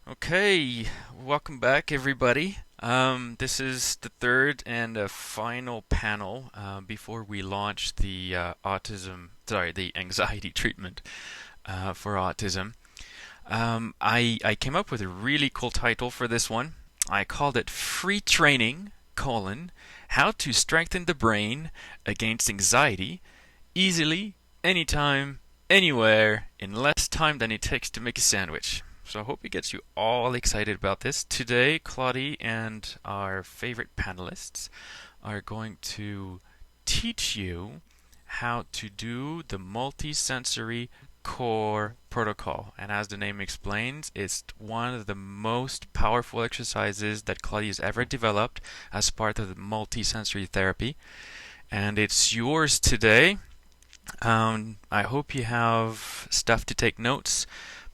Okay, welcome back, everybody. This is the third and final panel before we launch the the anxiety treatment for autism. I came up with a really cool title for this one. I called it "Free Training: How to Strengthen the Brain Against Anxiety Easily, Anytime, Anywhere, in less time than it takes to make a sandwich." So I hope it gets you all excited about this. Today, Claudie and our favorite panelists are going to teach you how to do the multisensory core protocol. And as the name explains, it's one of the most powerful exercises that Claudie has ever developed as part of the multisensory therapy. And it's yours today. I hope you have stuff to take notes,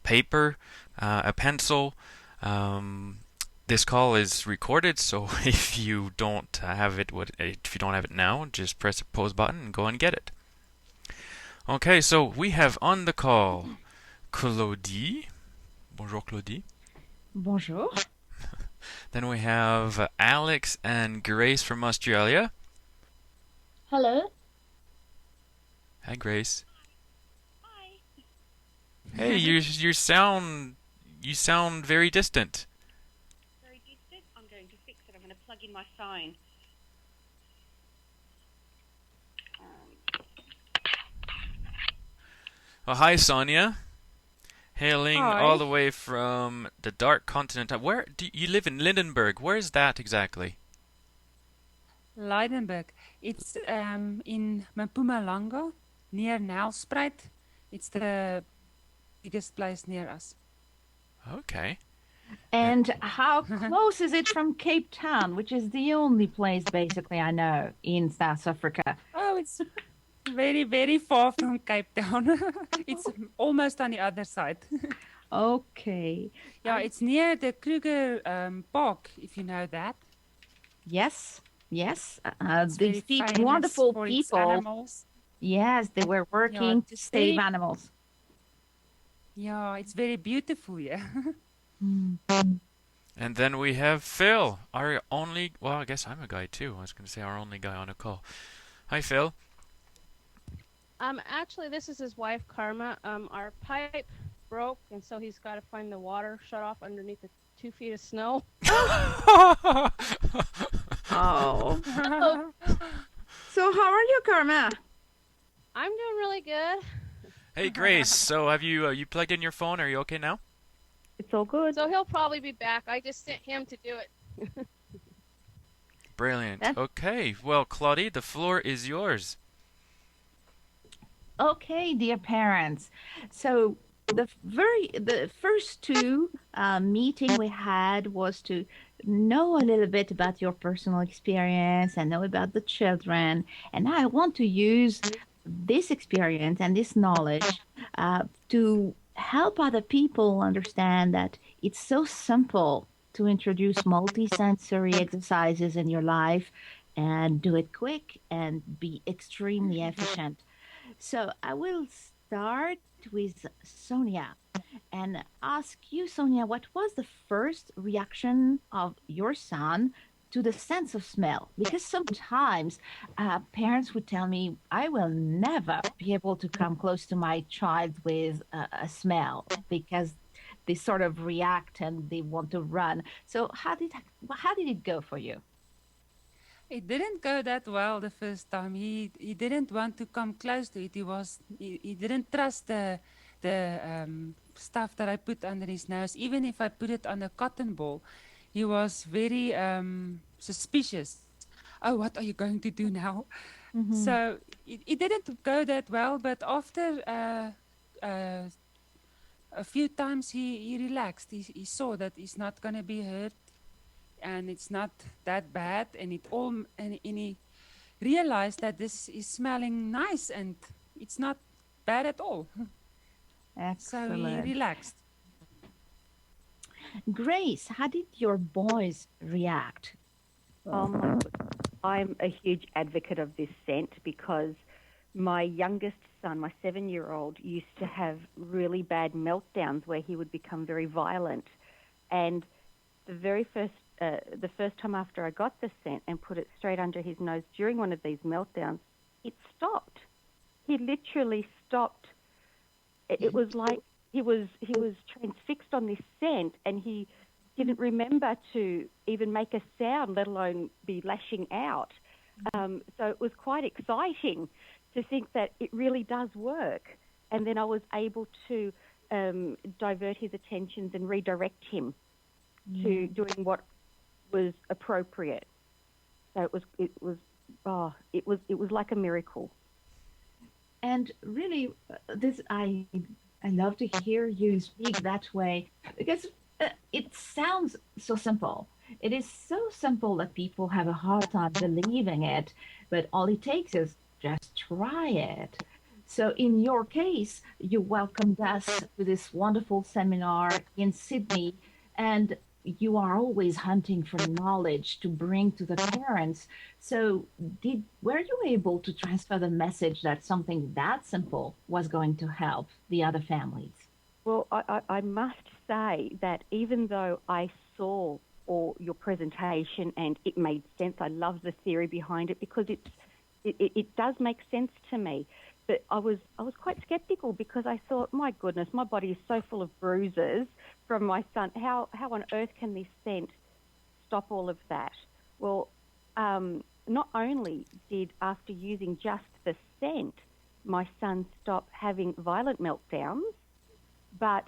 paper, a pencil. Um, this call is recorded, so if you don't have it, if you don't have it now, just press the pause button and go and get it. Okay, so we have on the call Claudie. Bonjour, Claudie. Bonjour. Then we have Alex and Grace from Australia. Hello. Hi, Grace. Hi. Hey, you sound very distant. Very distant. I'm going to fix it. I'm going to plug in my phone. Um, Oh, hi, Sonia. Hailing all Hi. the way from the dark continent. Where do you live in Lindenberg? Where is that exactly? Leidenburg. It's in Mpumalanga, near Nelspruit. It's the biggest place near us. Okay. Uh, And how close is it from Cape Town, which is the only place basically I know in South Africa? Oh, it's very, very far from Cape Town. It's almost on the other side. Okay. Yeah, it's near the Kruger Park, if you know that. Yes, yes. It's very These famous wonderful for its people, animals. yes, they were Yeah, working to it's save very, animals. yeah, it's very beautiful, yeah. Mm. and then we have Phil, our only. Well, I guess I'm a guy too. I was going to say our only guy on a call. Hi, Phil. actually, this is his wife, Karma. Our pipe broke, and so he's got to find the water shut off underneath the 2 feet of snow. Oh. So how are you, Karma? I'm doing really good. Hey, Grace. So have you plugged in your phone? Are you okay now? It's all good. So he'll probably be back. I just sent him to do it. Brilliant. That's Okay. Well, Claudie, the floor is yours. okay, dear parents. So the first two meeting we had was to know a little bit about your personal experience and know about the children. And now I want to use this experience and this knowledge to help other people understand that it's so simple to introduce multisensory exercises in your life and do it quick and be extremely efficient. So I will start with Sonia and ask you, Sonia, what was the first reaction of your son to the sense of smell? Because sometimes parents would tell me, I will never be able to come close to my child with a smell because they sort of react and they want to run. So how did it go for you? It didn't go that well the first time. He didn't want to come close to it. He didn't trust the stuff that I put under his nose. Even if I put it on a cotton ball, he was very suspicious. Oh, what are you going to do now? Mm-hmm. So it didn't go that well. But after uh, a few times, he relaxed. He saw that he's not going to be hurt and it's not that bad and he realized that this is smelling nice and it's not bad at all. So he Excellent. relaxed. Grace, how did your boys react? Oh my goodness. I'm a huge advocate of this scent because my youngest son, my 7-year-old, used to have really bad meltdowns where he would become very violent. And the first time after I got the scent and put it straight under his nose during one of these meltdowns, it stopped. He literally stopped. It was like he was transfixed on this scent, and he didn't remember to even make a sound, let alone be lashing out. So it was quite exciting to think that it really does work. And then I was able to divert his attentions and redirect him to doing what was appropriate. So it was like a miracle. And really, this I love to hear you speak that way because it sounds so simple. It is so simple that people have a hard time believing it, but all it takes is just try it. So, in your case, you welcomed us to this wonderful seminar in Sydney, and you are always hunting for knowledge to bring to the parents. So, were you able to transfer the message that something that simple was going to help the other families? Well, I must say that even though I saw all your presentation and it made sense, I love the theory behind it because it does make sense to me. But I was quite skeptical because I thought, my goodness, my body is so full of bruises from my son. How on earth can this scent stop all of that? Well, not only did, after using just the scent, my son stop having violent meltdowns, but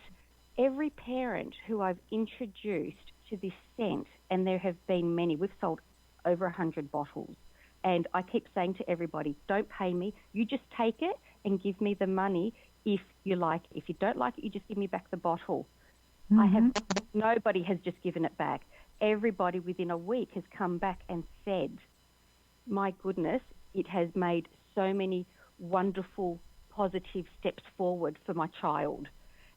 every parent who I've introduced to this scent, and there have been many, we've sold over 100 bottles, and I keep saying to everybody, don't pay me, you just take it and give me the money if you like it. If you don't like it, you just give me back the bottle. Nobody has just given it back. Everybody within a week has come back and said, my goodness, it has made so many wonderful, positive steps forward for my child.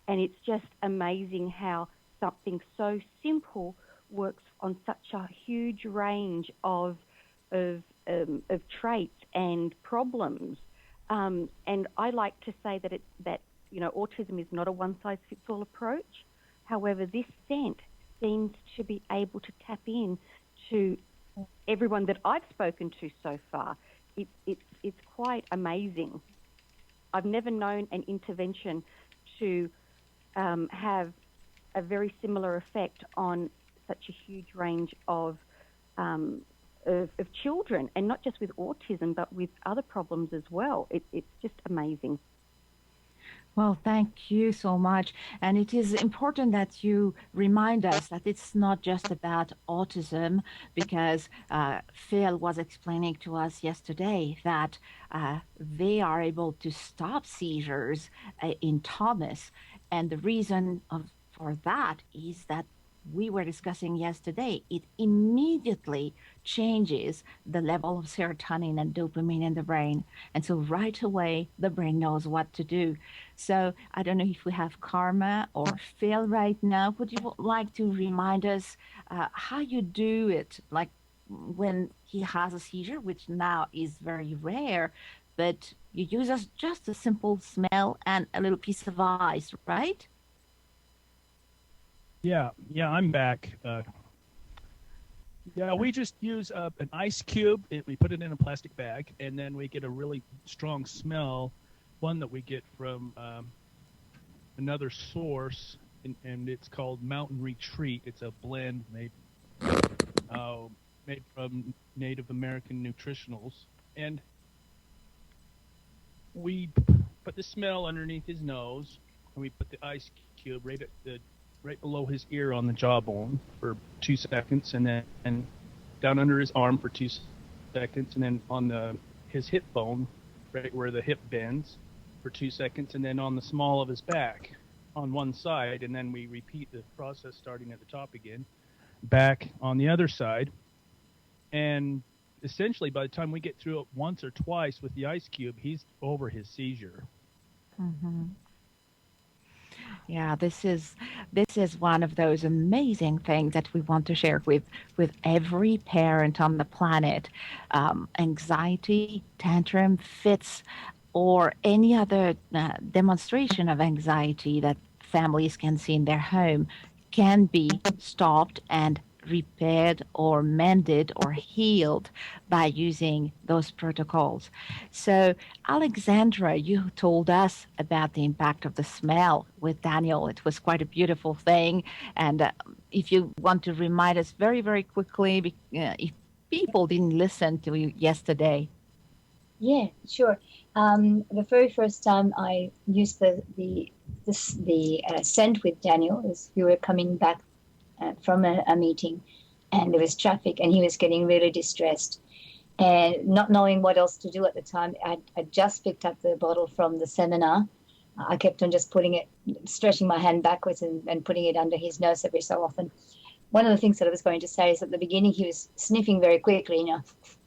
And it's just amazing how something so simple works on such a huge range of traits and problems. And I like to say that autism is not a one-size-fits-all approach. However, this scent seems to be able to tap in to everyone that I've spoken to so far. It's quite amazing. I've never known an intervention to have a very similar effect on such a huge range of children, and not just with autism, but with other problems as well. It's just amazing. Well, thank you so much. And it is important that you remind us that it's not just about autism, because Phil was explaining to us yesterday that they are able to stop seizures in Thomas. And the reason for that is that we were discussing yesterday, it immediately changes the level of serotonin and dopamine in the brain. And so right away, the brain knows what to do. So I don't know if we have Karma or Phil right now. Would you like to remind us how you do it? Like when he has a seizure, which now is very rare, but you use just a simple smell and a little piece of ice, right? Yeah, I'm back. We just use an ice cube. We put it in a plastic bag, and then we get a really strong smell, one that we get from another source, and it's called Mountain Retreat. It's a blend made from Native American nutritionals, and we put the smell underneath his nose, and we put the ice cube right below his ear on the jawbone for 2 seconds, and then down under his arm for 2 seconds, and then on his hip bone, right where the hip bends, for 2 seconds, and then on the small of his back on one side, and then we repeat the process starting at the top again, back on the other side. And essentially, by the time we get through it once or twice with the ice cube, he's over his seizure. Mm-hmm. Yeah, this is one of those amazing things that we want to share with every parent on the planet. Anxiety, tantrum, fits, or any other demonstration of anxiety that families can see in their home can be stopped and repaired or mended or healed by using those protocols. So, Alexandra, you told us about the impact of the smell with Daniel. It was quite a beautiful thing. And if you want to remind us very, very quickly, if people didn't listen to you yesterday. Yeah, sure. The very first time I used the scent with Daniel is we were coming back from a meeting, and there was traffic, and he was getting really distressed, and not knowing what else to do at the time. I just picked up the bottle from the seminar. I kept on just putting it, stretching my hand backwards and putting it under his nose every so often. One of the things that I was going to say is at the beginning he was sniffing very quickly,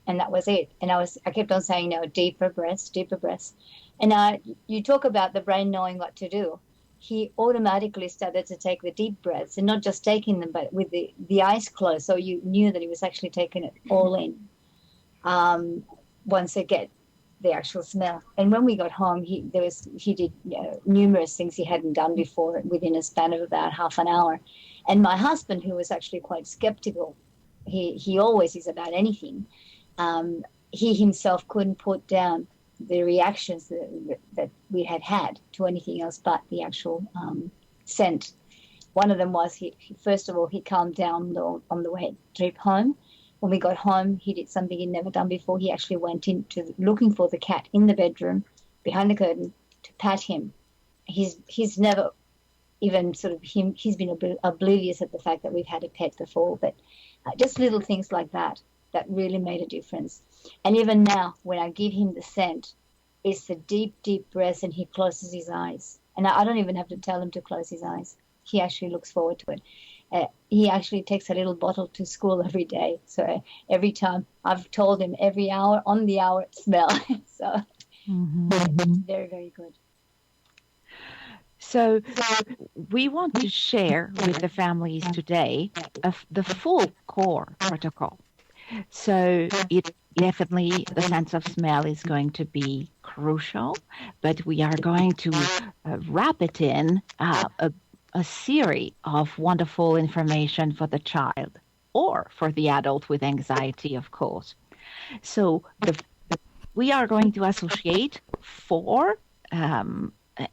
and that was it. And I kept on saying, no, deeper breaths, deeper breaths. And you talk about the brain knowing what to do. He automatically started to take the deep breaths, and not just taking them, but with the eyes closed. So you knew that he was actually taking it all in. Once they get the actual smell. And when we got home, he did numerous things he hadn't done before within a span of about half an hour. And my husband, who was actually quite skeptical, he always is about anything. He himself couldn't put down the reactions that we had to anything else but the actual scent. One of them was first of all he calmed down on the way trip home. When we got home, he did something he'd never done before. He actually went into looking for the cat in the bedroom behind the curtain to pat him. He's never even he's been oblivious of the fact that we've had a pet before, but just little things like that really made a difference. And even now, when I give him the scent, it's the deep, deep breath, and he closes his eyes. And I don't even have to tell him to close his eyes. He actually looks forward to it. He actually takes a little bottle to school every day. So every time I've told him every hour, on the hour, smell. So it's very, very good. So we want to share with the families today the full core protocol. So it definitely, the sense of smell is going to be crucial, but we are going to wrap it in a series of wonderful information for the child or for the adult with anxiety, of course. So we are going to associate 4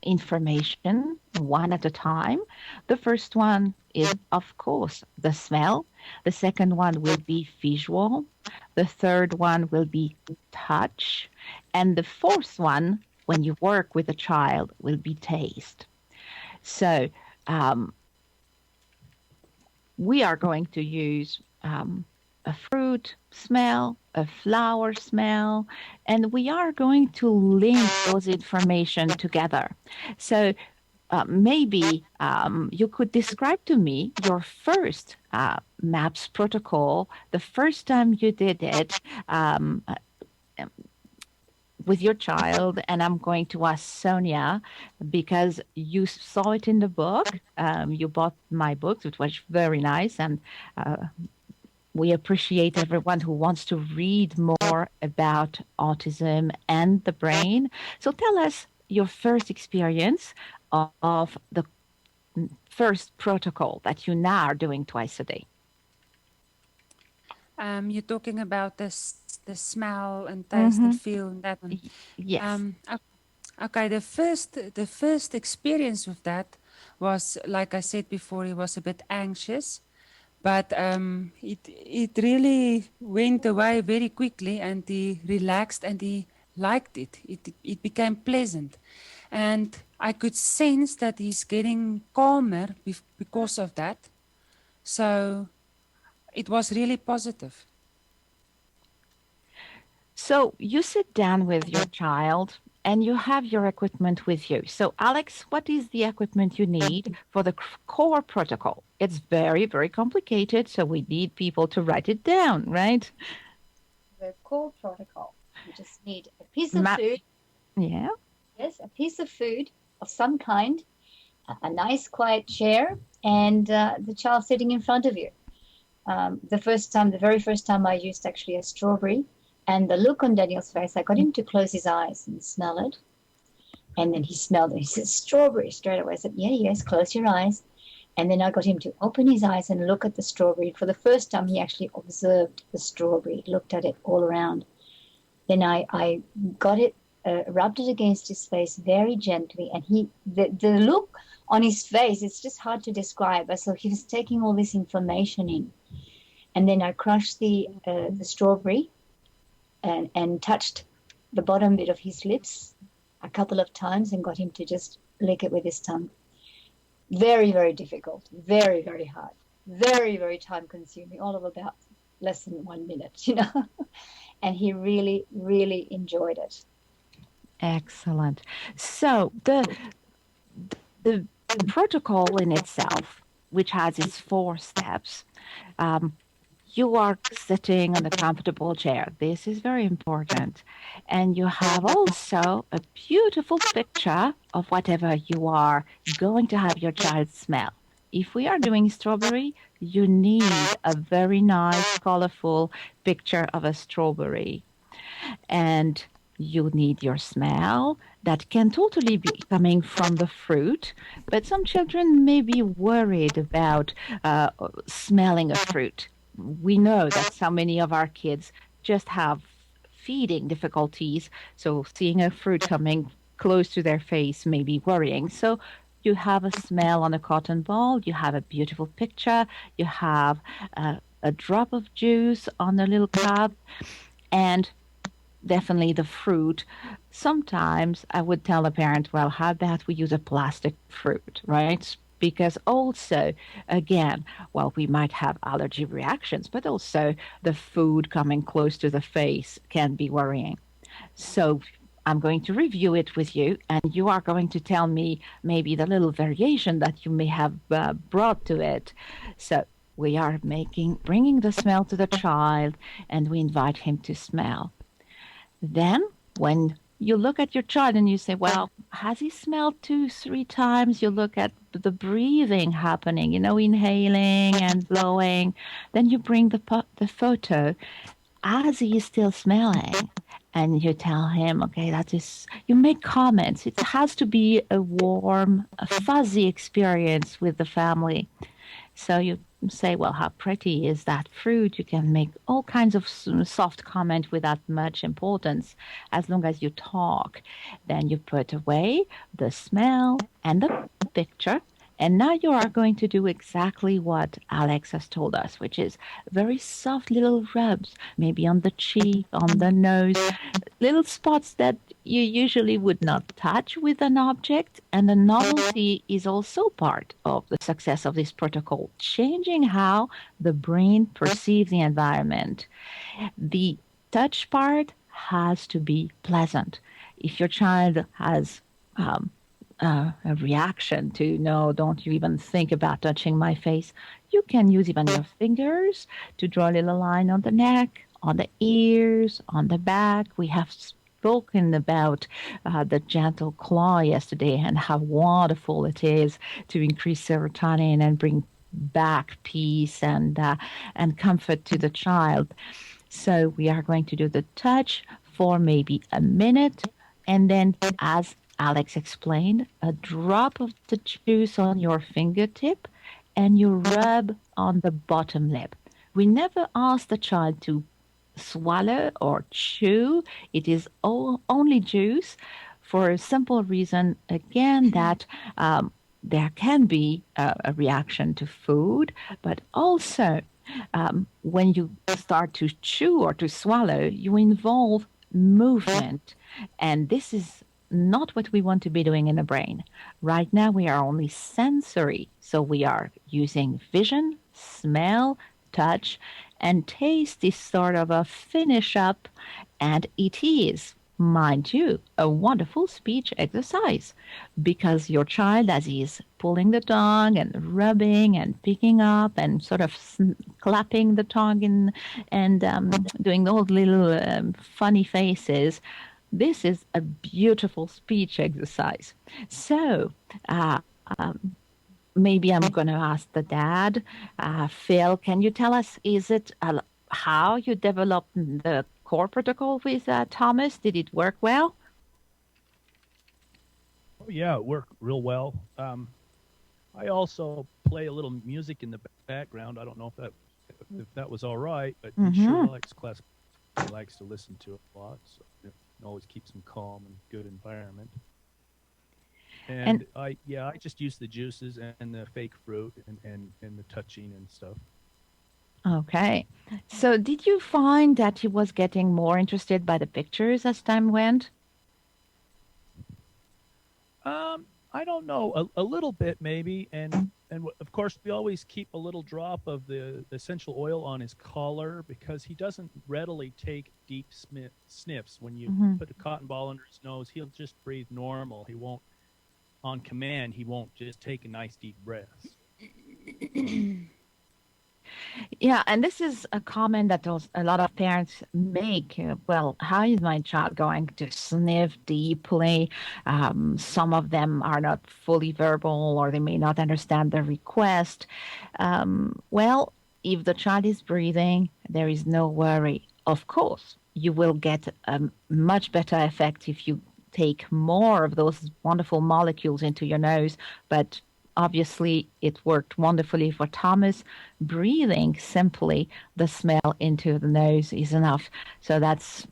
information one at a time. The first one is, of course, the smell. The second one will be visual. The third one will be touch. And the fourth one, when you work with a child, will be taste. So we are going to use a fruit smell, a flower smell, and we are going to link those information together. So maybe you could describe to me your first MAPS protocol, the first time you did it with your child, and I'm going to ask Sonia because you saw it in the book. You bought my book, which was very nice, and we appreciate everyone who wants to read more about autism and the brain. So tell us your first experience of the first protocol that you now are doing twice a day. You're talking about the smell and taste and feel and that one. Yes. Okay. The first experience with that was, like I said before, he was a bit anxious, but it really went away very quickly, and he relaxed and he liked it. It became pleasant, and I could sense that he's getting calmer because of that. So it was really positive. So you sit down with your child and you have your equipment with you. So Alex, what is the equipment you need for the core protocol? It's very, very complicated, so we need people to write it down, right? The core protocol. You just need a piece of food. Yeah. Yes, a piece of food of some kind, a nice quiet chair, and the child sitting in front of you. The very first time I used actually a strawberry, and the look on Daniel's face, I got him to close his eyes and smell it. And then he smelled it. He said, strawberry straight away. I said, yes, close your eyes. And then I got him to open his eyes and look at the strawberry. For the first time, he actually observed the strawberry, looked at it all around. Then I got it, rubbed it against his face very gently, and the look on his face, it's just hard to describe. So he was taking all this information in. And then I crushed the strawberry and touched the bottom bit of his lips a couple of times and got him to just lick it with his tongue. Very, very difficult, very, very hard, very, very time consuming, all of about less than 1 minute, And he really, really enjoyed it. Excellent. So the protocol in itself, which has its 4 steps, you are sitting on a comfortable chair. This is very important. And you have also a beautiful picture of whatever you are going to have your child smell. If we are doing strawberry, you need a very nice, colorful picture of a strawberry. And you need your smell that can totally be coming from the fruit, but some children may be worried about smelling a fruit. We know that so many of our kids just have feeding difficulties, so seeing a fruit coming close to their face may be worrying. So you have a smell on a cotton ball, you have a beautiful picture, you have a drop of juice on a little cup, and definitely the fruit. Sometimes I would tell a parent, well, how about we use a plastic fruit, right? Because also, again, well, we might have allergy reactions, but also the food coming close to the face can be worrying. So I'm going to review it with you, and you are going to tell me maybe the little variation that you may have brought to it. So we are bringing the smell to the child, and we invite him to smell. Then, when you look at your child and you say, well, has he smelled 2-3 times? You look at the breathing happening, inhaling and blowing. Then you bring the photo as he is still smelling. And you tell him, okay, you make comments. It has to be a warm, a fuzzy experience with the family. So you say, well, how pretty is that fruit? You can make all kinds of soft comment without much importance as long as you talk. Then you put away the smell and the picture. And now you are going to do exactly what Alex has told us, which is very soft little rubs, maybe on the cheek, on the nose, little spots that you usually would not touch with an object. And the novelty is also part of the success of this protocol, changing how the brain perceives the environment. The touch part has to be pleasant. If your child has a reaction to, no, don't you even think about touching my face, you can use even your fingers to draw a little line on the neck, on the ears, on the back. We have spoken about the gentle claw yesterday and how wonderful it is to increase serotonin and bring back peace and comfort to the child. So we are going to do the touch for maybe a minute, and then, as Alex explained, a drop of the juice on your fingertip, and you rub on the bottom lip. We never ask the child to swallow or chew. It is only juice, for a simple reason, again, that there can be a reaction to food, but also when you start to chew or to swallow, you involve movement. And this is not what we want to be doing in the brain. Right now, we are only sensory. So we are using vision, smell, touch, and taste is sort of a finish up. And it is, mind you, a wonderful speech exercise, because your child, as he is pulling the tongue and rubbing and picking up and sort of clapping the tongue and doing those little funny faces, this is a beautiful speech exercise. So maybe I'm going to ask the dad. Phil, can you tell us, is it how you developed the core protocol with Thomas? Did it work well? Oh, yeah, it worked real well. I also play a little music in the background. I don't know if that was all right, but he sure likes classical. He likes to listen to it a lot, so it always keeps him calm and good environment. And I just use the juices and the fake fruit and the touching and stuff. Okay. So did you find that he was getting more interested by the pictures as time went? I don't know, a little bit maybe, and of course we always keep a little drop of the essential oil on his collar because he doesn't readily take deep sniffs. When you put a cotton ball under his nose, he'll just breathe normal. He won't, on command, he won't just take a nice deep breath. Yeah, and this is a comment that a lot of parents make. Well, how is my child going to sniff deeply? Some of them are not fully verbal or they may not understand the request. Well, if the child is breathing, there is no worry. Of course, you will get a much better effect if you take more of those wonderful molecules into your nose, but obviously, it worked wonderfully for Thomas. Breathing simply the smell into the nose is enough. So that's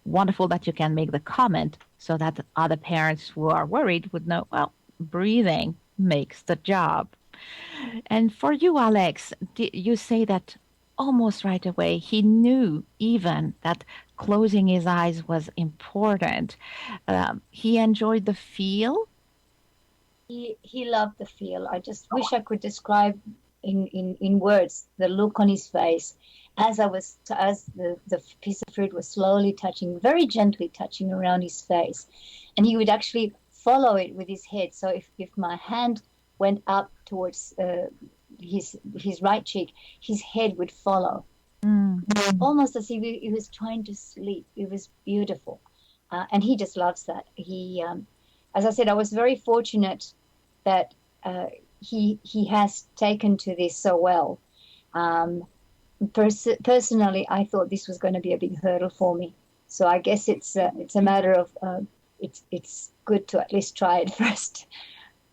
wonderful that you can make the comment so that other parents who are worried would know, well, breathing makes the job. And for you, Alex, you say that almost right away he knew even that closing his eyes was important. He enjoyed the feel. He loved the feel. I just wish I could describe in words the look on his face as the piece of fruit was slowly touching, very gently touching around his face, and he would actually follow it with his head. So if my hand went up towards his right cheek, his head would follow, almost as if he was trying to sleep. It was beautiful, and he just loves that. As I said, I was very fortunate that he has taken to this so well. Personally, I thought this was going to be a big hurdle for me. So I guess it's a matter of it's good to at least try it first.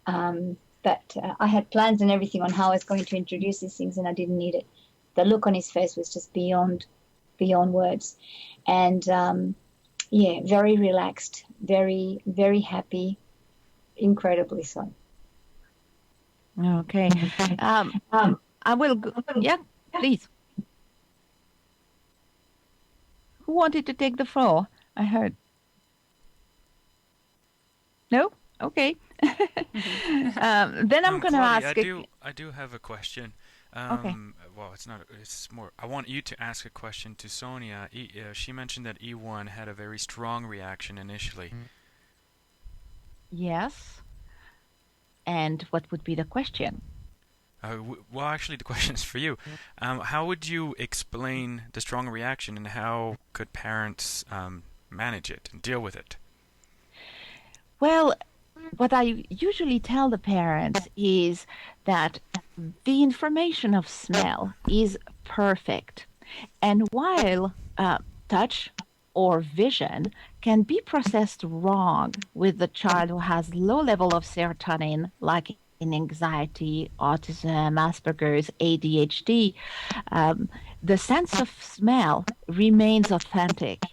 But I had plans and everything on how I was going to introduce these things, and I didn't need it. The look on his face was just beyond words, and very relaxed, very, very happy, incredibly so. Okay. I will go. Yeah, please. Who wanted to take the floor? I heard. No? Okay. Then I'm going to Claudie, ask. I do have a question. Okay. Well, it's not. It's more. I want you to ask a question to Sonia. She mentioned that E1 had a very strong reaction initially. Yes. And what would be the question? Well, actually, the question is for you. How would you explain the strong reaction, and how could parents manage it and deal with it? Well, what I usually tell the parents is that the information of smell is perfect. And while touch or vision can be processed wrong with the child who has low level of serotonin, like in anxiety, autism, Asperger's, ADHD, the sense of smell remains authentic.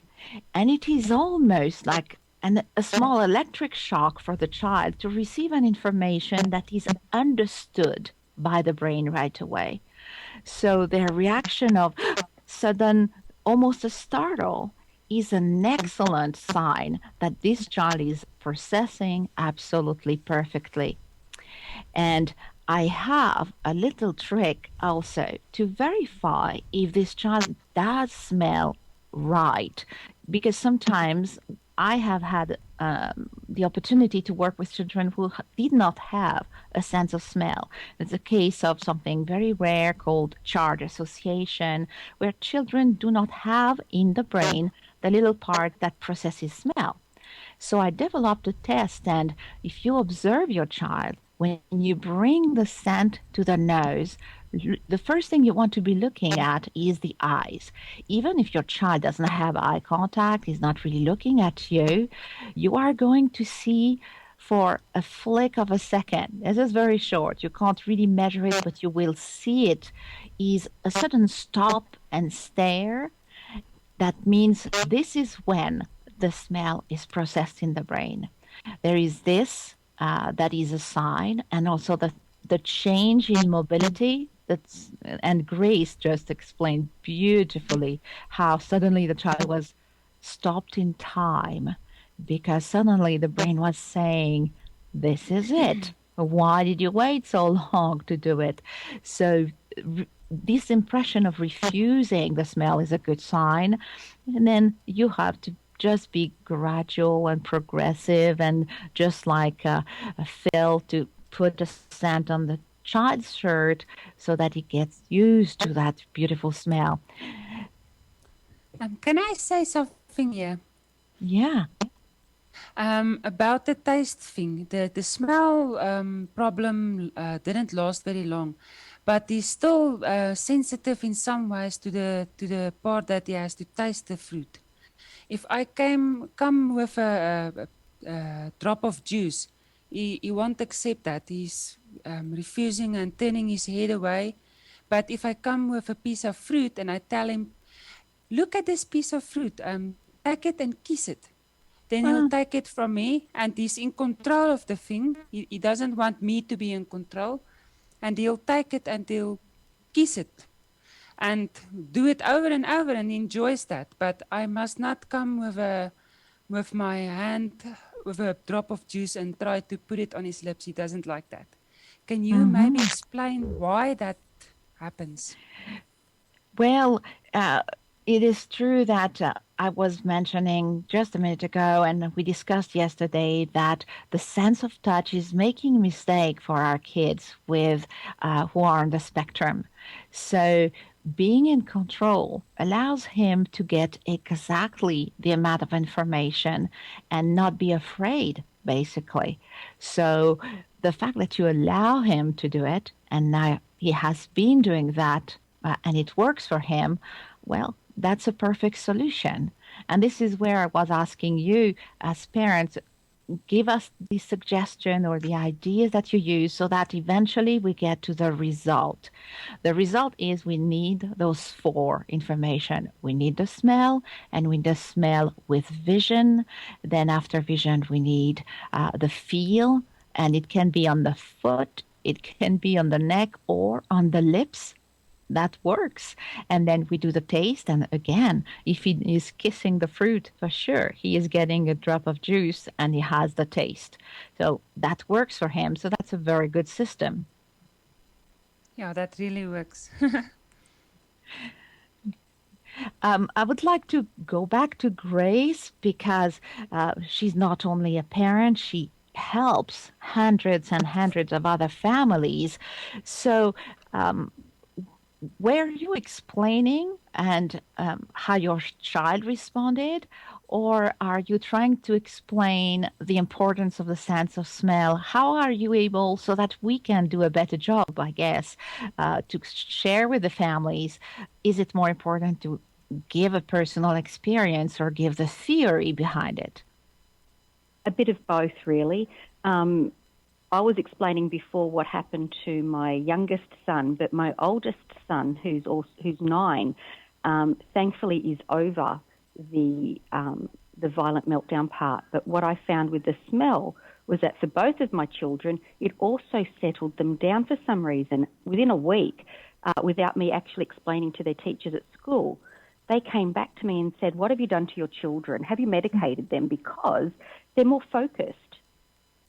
And it is almost like a small electric shock for the child to receive an information that is understood by the brain right away. So their reaction of sudden, almost a startle, is an excellent sign that this child is processing absolutely perfectly. And I have a little trick also to verify if this child does smell right, because sometimes I have had the opportunity to work with children who did not have a sense of smell. It's a case of something very rare called charge association, where children do not have in the brain the little part that processes smell. So I developed a test, and if you observe your child, when you bring the scent to the nose, the first thing you want to be looking at is the eyes. Even if your child doesn't have eye contact, is not really looking at you, you are going to see for a flick of a second. This is very short. You can't really measure it, but you will see it. Is a sudden stop and stare. That means this is when the smell is processed in the brain. There is this that is a sign, and also the change in mobility. And Grace just explained beautifully how suddenly the child was stopped in time because suddenly the brain was saying, "This is it. Why did you wait so long to do it?" So this impression of refusing the smell is a good sign. And then you have to just be gradual and progressive, and just like Phil, to put a scent on the child's shirt so that he gets used to that beautiful smell. Can I say something here? Yeah. About the taste thing, the smell problem didn't last very long, but he's still sensitive in some ways to the part that he has to taste the fruit. If I come with a drop of juice, he won't accept that. He's refusing and turning his head away. But if I come with a piece of fruit and I tell him, "Look at this piece of fruit, take it and kiss it," then he'll take it from me, and he's in control of the thing. He doesn't want me to be in control, and he'll take it and he'll kiss it and do it over and over, and he enjoys that. But I must not come with my hand with a drop of juice and try to put it on his lips. He doesn't like that. Can you maybe explain why that happens? Well, it is true that I was mentioning just a minute ago, and we discussed yesterday, that the sense of touch is making a mistake for our kids with who are on the spectrum. So being in control allows him to get exactly the amount of information and not be afraid, basically. So the fact that you allow him to do it, and now he has been doing that, and it works for him, well, that's a perfect solution. And this is where I was asking you as parents, give us the suggestion or the ideas that you use so that eventually we get to the result. The result is we need those four information. We need the smell, and we need the smell with vision. Then after vision, we need the feel, and it can be on the foot, it can be on the neck or on the lips. That works. And then we do the taste. And again, if he is kissing the fruit, for sure, he is getting a drop of juice and he has the taste. So that works for him. So that's a very good system. Yeah, that really works. I would like to go back to Grace because she's not only a parent, she helps hundreds and hundreds of other families. So, were you explaining and how your child responded, or are you trying to explain the importance of the sense of smell? How are you able, so that we can do a better job, I guess, to share with the families? Is it more important to give a personal experience or give the theory behind it? A bit of both, really. I was explaining before what happened to my youngest son, but my oldest son, who's 9, thankfully is over the violent meltdown part. But what I found with the smell was that for both of my children, it also settled them down for some reason. Within a week, without me actually explaining to their teachers at school, they came back to me and said, "What have you done to your children? Have you medicated them?" Because they're more focused.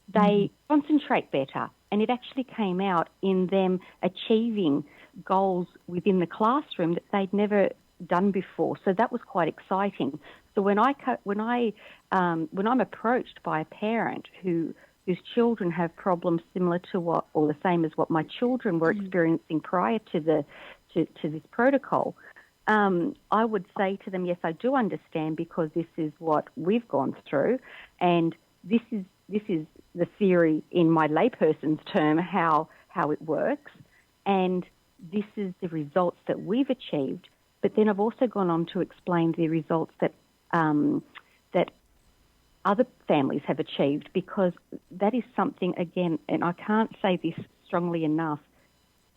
They concentrate better, and it actually came out in them achieving goals within the classroom that they'd never done before. So that was quite exciting. So when I'm approached by a parent whose children have problems similar to what, or the same as what my children were experiencing prior to this protocol, I would say to them, yes, I do understand, because this is what we've gone through, and this is the theory in my layperson's term, how it works, and this is the results that we've achieved. But then I've also gone on to explain the results that other families have achieved, because that is something, again, and I can't say this strongly enough,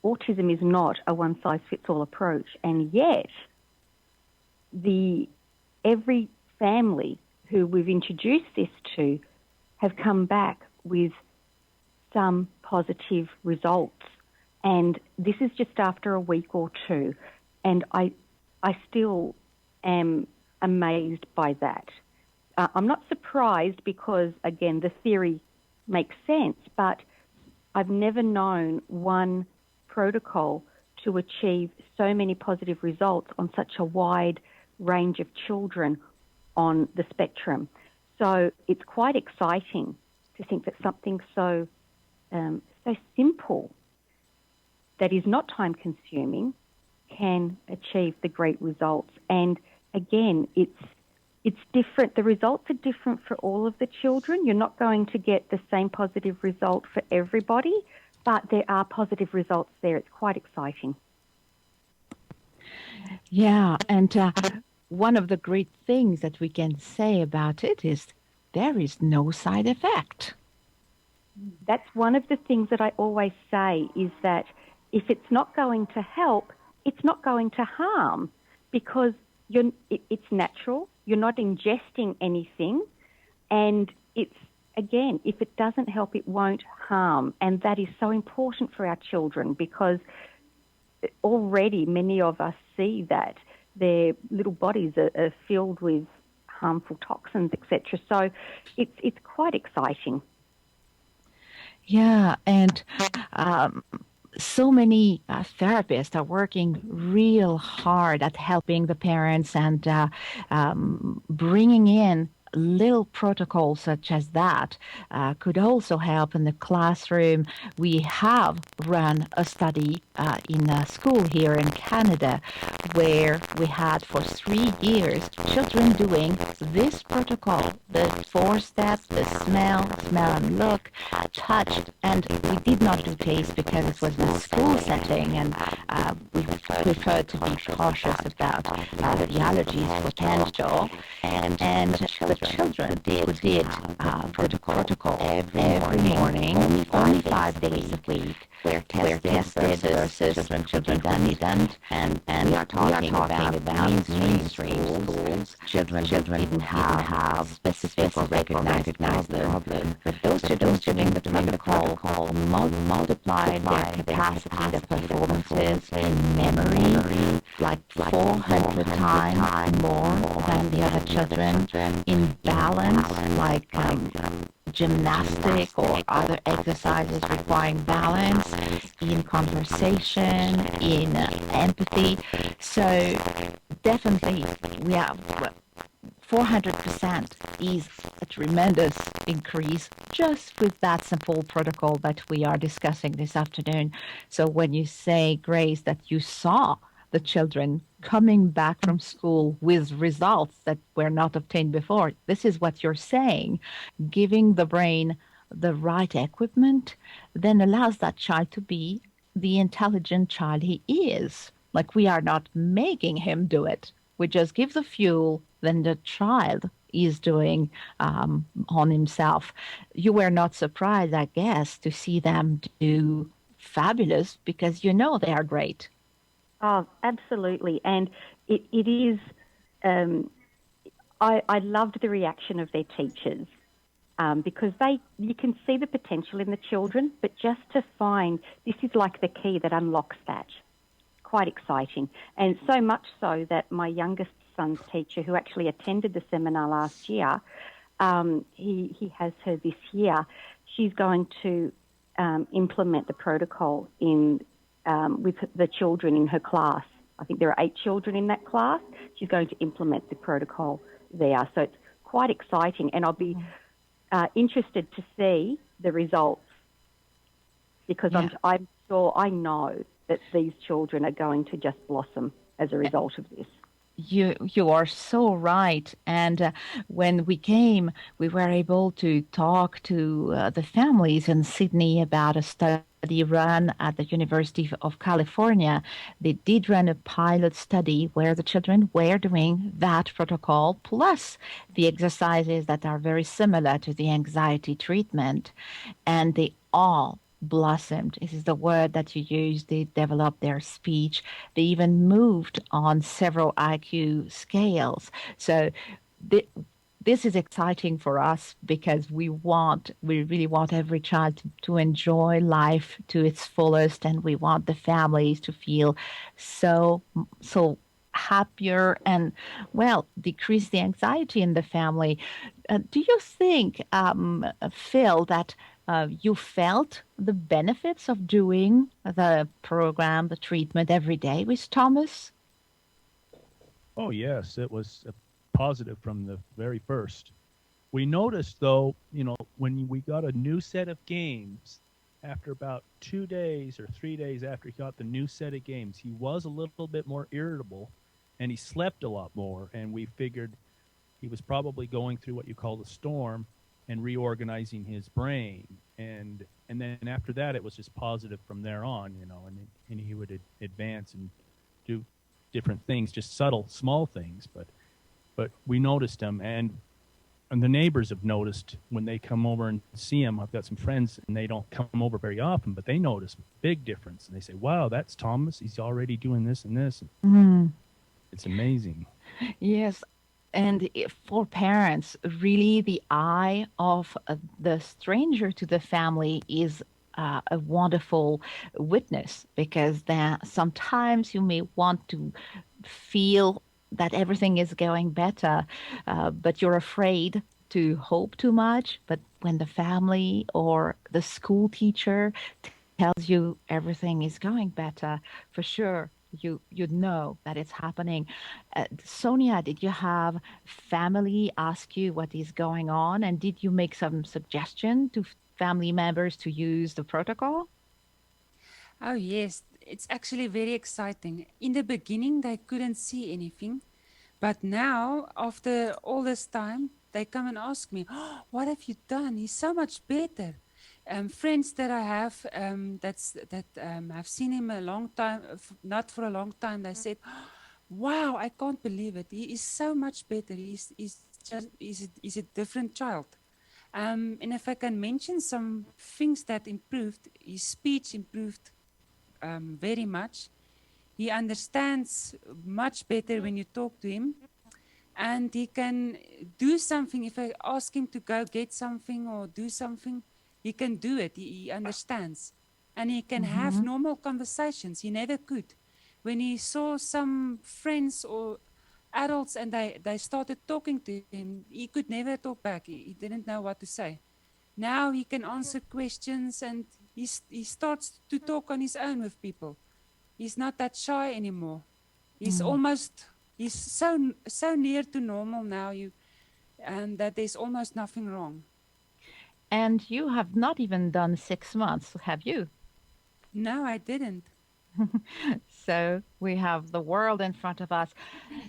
autism is not a one-size-fits-all approach, and yet every family who we've introduced this to have come back with some positive results. And this is just after a week or two, and I still am amazed by that. I'm not surprised because, again, the theory makes sense, but I've never known one protocol to achieve so many positive results on such a wide range of children on the spectrum. So it's quite exciting to think that something so simple, that is not time-consuming, can achieve the great results. And again, it's different. The results are different for all of the children. You're not going to get the same positive result for everybody, but there are positive results there. It's quite exciting. Yeah, and one of the great things that we can say about it is there is no side effect. That's one of the things that I always say, is that if it's not going to help, it's not going to harm, because it's natural. You're not ingesting anything, and it's, again, if it doesn't help, it won't harm. And that is so important for our children, because already many of us see that their little bodies are filled with harmful toxins, etc. So it's quite exciting. Yeah, and so many therapists are working real hard at helping the parents and bringing in little protocols such as that could also help in the classroom. We have run a study in a school here in Canada where we had for 3 years children doing this protocol, the 4 steps, the smell and look, touch, and we did not do taste because it was a school setting, and we preferred to be cautious about the allergies potential. And the children who did the protocol every morning, only 5 days a week, were tested versus children who didn't. And we are talking about mainstream schools, children didn't have specific or recognized problem. But those children doing the protocol multiplied their capacity, their performances in memory, like 400 times more than the other children, in balance, like gymnastic or other exercises requiring balance, in conversation, in empathy. So definitely, we have 400% is a tremendous increase just with that simple protocol that we are discussing this afternoon. So when you say, Grace, that you saw the children coming back from school with results that were not obtained before, this is what you're saying. Giving the brain the right equipment then allows that child to be the intelligent child he is. Like, we are not making him do it. We just give the fuel, then the child is doing on himself. You were not surprised, I guess, to see them do fabulous, because you know they are great. Oh, absolutely. And it is, I loved the reaction of their teachers, because you can see the potential in the children, but just to find, this is like the key that unlocks that. Quite exciting. And so much so that my youngest son's teacher, who actually attended the seminar last year, he has her this year. She's going to implement the protocol with the children in her class. I think there are 8 children in that class. She's going to implement the protocol there. So it's quite exciting, and I'll be interested to see the results, because I'm sure, I know that these children are going to just blossom as a result of this. You are so right. And when we came, we were able to talk to the families in Sydney about a study study run at the University of California. They did run a pilot study where the children were doing that protocol plus the exercises that are very similar to the anxiety treatment, and they all blossomed. This is the word that you use. They developed their speech. They even moved on several IQ scales. So the, this is exciting for us because we really want every child to enjoy life to its fullest, and we want the families to feel so happier and, well, decrease the anxiety in the family. Do you think, Phil, that you felt the benefits of doing the program, the treatment every day with Thomas? Oh, yes, it was positive from the very first. We noticed, though, when we got a new set of games, after about 2 days or 3 days after he got the new set of games, he was a little bit more irritable and he slept a lot more. And we figured he was probably going through what you call the storm and reorganizing his brain. And then after that, it was just positive from there on, and he would advance and do different things, just subtle, small things. But we noticed him, and the neighbors have noticed when they come over and see him. I've got some friends, and they don't come over very often, but they notice a big difference. And they say, wow, that's Thomas. He's already doing this and this. Mm. It's amazing. Yes. And for parents, really the eye of the stranger to the family is a wonderful witness, because then sometimes you may want to feel that everything is going better, but you're afraid to hope too much. But when the family or the school teacher tells you everything is going better, for sure, you know that it's happening. Sonia, did you have family ask you what is going on, and did you make some suggestion to family members to use the protocol? Oh, yes, it's actually very exciting. In the beginning, they couldn't see anything, but now, after all this time, they come and ask me, oh, what have you done? He's so much better. Friends that I have that have seen him a long time, not for a long time, they said, wow, I can't believe it. He is so much better. He's a different child. And if I can mention some things that improved, his speech improved very much. He understands much better when you talk to him, and he can do something. If I ask him to go get something or do something, he can do it. He understands, and he can have normal conversations. He never could. When he saw some friends or adults and they started talking to him, he could never talk back. He didn't know what to say. Now he can answer questions, and he starts to talk on his own with people. He's not that shy anymore. He's so near to normal now, and that there's almost nothing wrong. And you have not even done 6 months, have you? No, I didn't. So we have the world in front of us.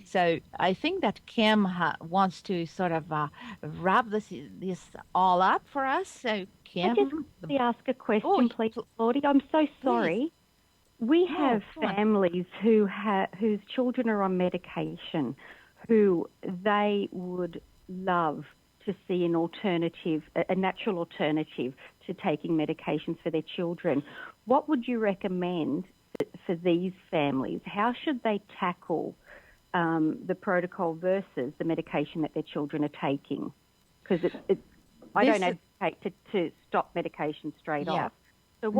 So I think that Kim wants to sort of wrap this all up for us. So Kim, I just quickly ask a question, please, Claudie. I'm so sorry. We have families whose children are on medication, who they would love to see an alternative, a natural alternative to taking medications for their children. What would you recommend for these families? How should they tackle the protocol versus the medication that their children are taking? Because I don't advocate to stop medication straight off. So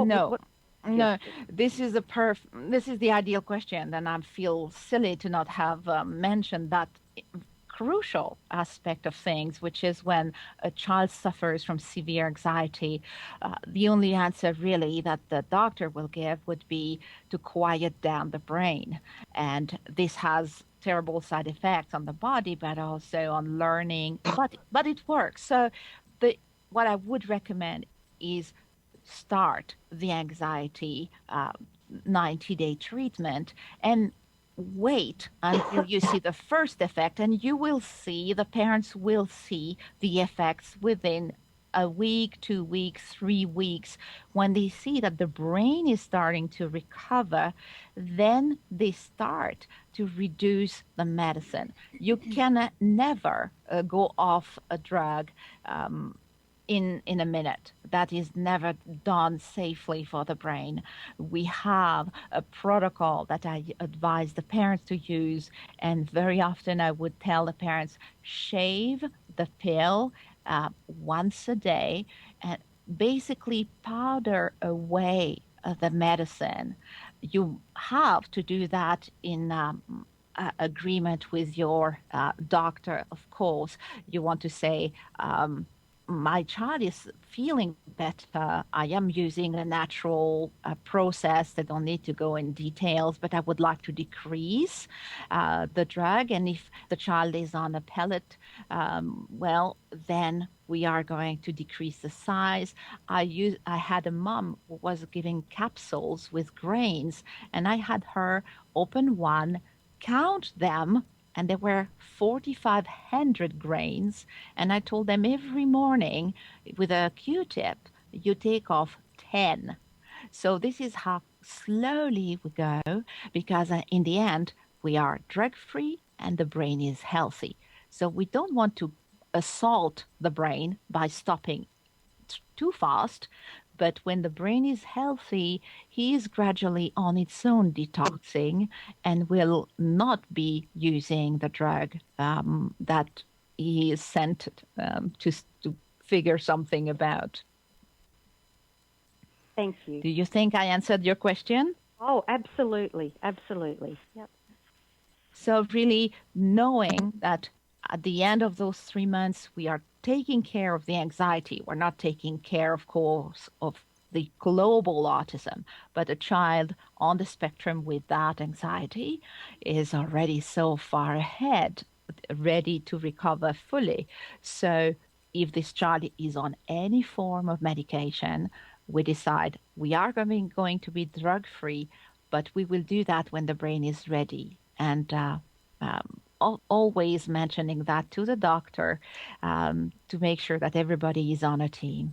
No, this is the ideal question, and I feel silly to not have mentioned that crucial aspect of things, which is when a child suffers from severe anxiety, the only answer really that the doctor will give would be to quiet down the brain. And this has terrible side effects on the body, but also on learning, but it works. So what I would recommend is start the anxiety 90-day treatment and wait until you see the first effect, and the parents will see the effects within a week, 2 weeks, 3 weeks, when they see that the brain is starting to recover, then they start to reduce the medicine. You can never go off a drug in a minute. That is never done safely for the brain. We have a protocol that I advise the parents to use, and very often I would tell the parents, shave the pill once a day and basically powder away the medicine. You have to do that in agreement with your doctor, of course. You want to say, my child is feeling better. I am using a natural process. I don't need to go in details, but I would like to decrease the drug. And if the child is on a pellet, well, then we are going to decrease the size. I had a mom who was giving capsules with grains, and I had her open one, count them, and there were 4,500 grains. And I told them every morning with a Q-tip, you take off 10. So this is how slowly we go, because in the end, we are drug-free and the brain is healthy. So we don't want to assault the brain by stopping too fast. But when the brain is healthy, he is gradually on its own detoxing and will not be using the drug that he is sent to figure something about. Thank you. Do you think I answered your question? Oh, absolutely. Absolutely. Yep. So really knowing that at the end of those 3 months, we are taking care of the anxiety. We're not taking care, of course, of the global autism, but a child on the spectrum with that anxiety is already so far ahead, ready to recover fully. So if this child is on any form of medication, we decide we are going to be drug-free, but we will do that when the brain is ready. And always mentioning that to the doctor to make sure that everybody is on a team.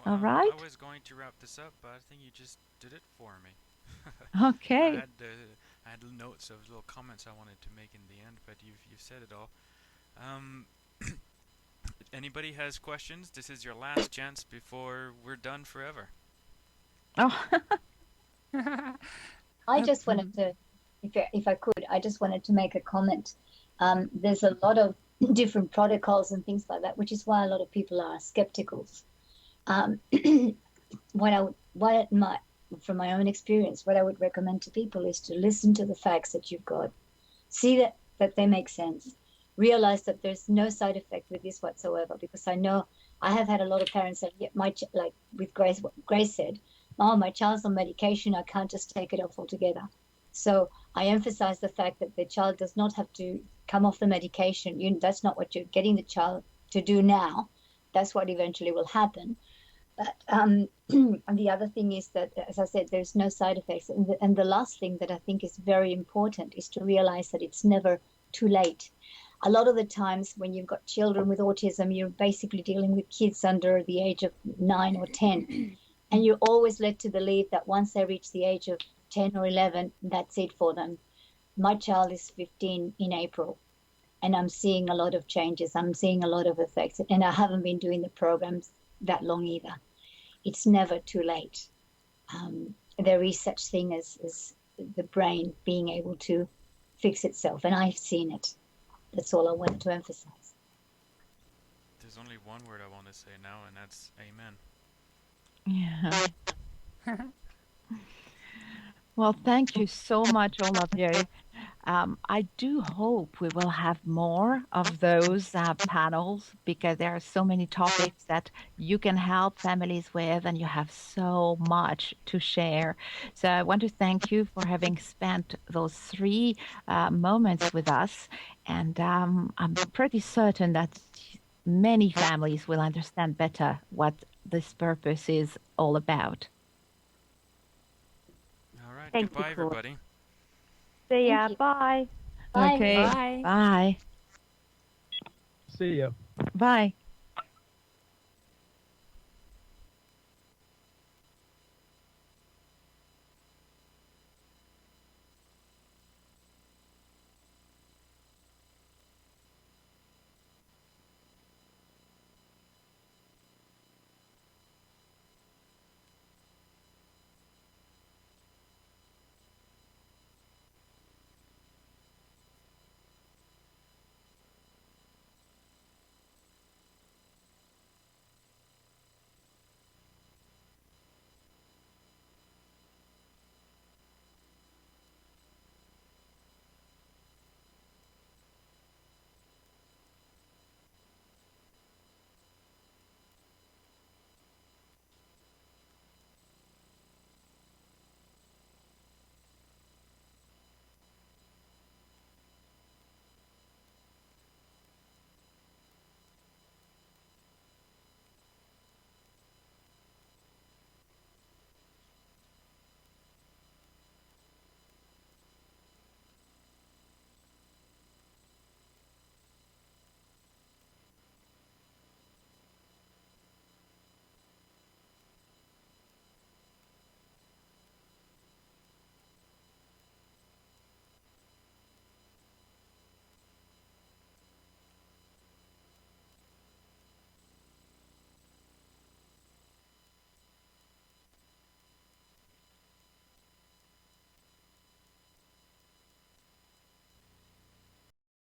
Wow, All right. I was going to wrap this up, but I think you just did it for me. Okay. I had notes of little comments I wanted to make in the end, but you've said it all. Anybody has questions? This is your last chance before we're done forever. Oh. I just wanted to, if I could, I just wanted to make a comment. There's a lot of different protocols and things like that, which is why a lot of people are skeptical. From my own experience, what I would recommend to people is to listen to the facts that you've got, see that they make sense, realize that there's no side effect with this whatsoever. Because I know I have had a lot of parents say, like with Grace, what Grace said, oh, my child's on medication, I can't just take it off altogether. So I emphasize the fact that the child does not have to come off the medication. That's not what you're getting the child to do now. That's what eventually will happen. But and the other thing is that, as I said, there's no side effects. And the last thing that I think is very important is to realize that it's never too late. A lot of the times when you've got children with autism, you're basically dealing with kids under the age of 9 or 10. And you're always led to believe that once they reach the age of 10 or 11, that's it for them. My child is 15 in April, and I'm seeing a lot of changes. I'm seeing a lot of effects, and I haven't been doing the programs that long either. It's never too late. There is such thing as the brain being able to fix itself, and I've seen it. That's all I wanted to emphasize. There's only one word I want to say now, and that's amen. Yeah. Well, thank you so much, all of you. I do hope we will have more of those panels, because there are so many topics that you can help families with, and you have so much to share. So I want to thank you for having spent those 3 moments with us. And I'm pretty certain that many families will understand better what this purpose is all about. All right, Thank goodbye, you, Claude. everybody. See ya. Thank you. Bye. Bye. Okay. Bye. Bye. See you. Bye.